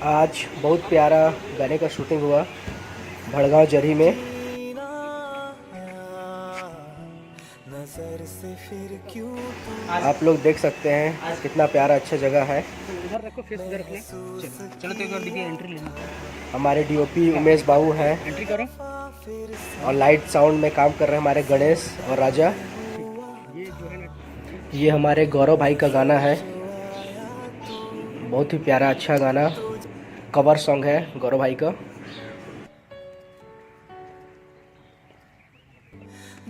आज बहुत प्यारा गाने का शूटिंग हुआ भड़गांव जरी में। आप लोग देख सकते हैं कितना प्यारा अच्छा जगह है। उधर रखो, फेस उधर रखिए। चलो तो एक बार दिखिए, एंट्री लेना। हमारे डीओपी उमेश बाबू हैं एंट्री करो। और लाइट साउंड में काम कर रहे हैं हमारे गणेश और राजा। ये जो है ना, ये हमारे गौरव भाई का गाना है, बहुत ही प्यारा अच्छा गाना, कवर सॉन्ग है गौरव भाई का।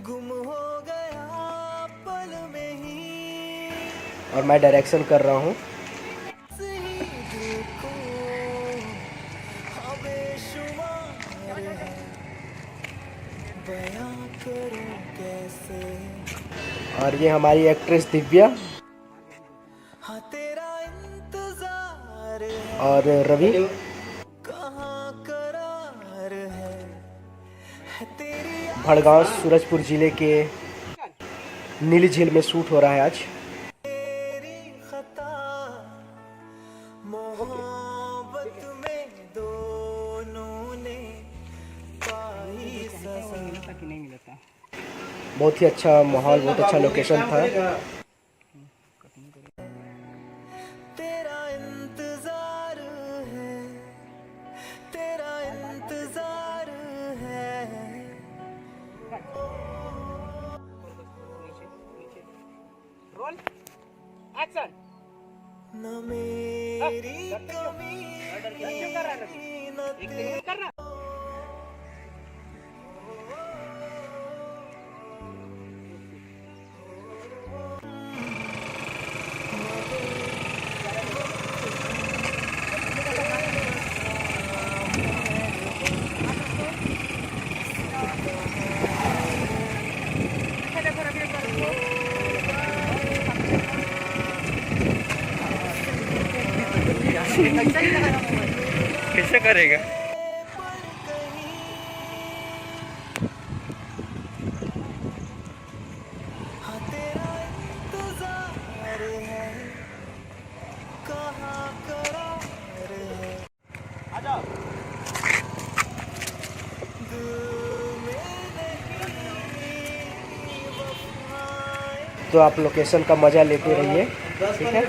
गुम हो गया पल में ही और मैं डायरेक्शन कर रहा हूँ। और ये हमारी एक्ट्रेस दिव्या और रवि। भड़गांव सूरजपुर जिले के नीली झील में शूट हो रहा है आज। बहुत ही अच्छा माहौल, बहुत अच्छा लोकेशन था। Roll action. न मेरी कमी कर रहा है, कर रहा। कैसे करेगा? तो आप लोकेशन का मज़ा लेते रहिए, ठीक है।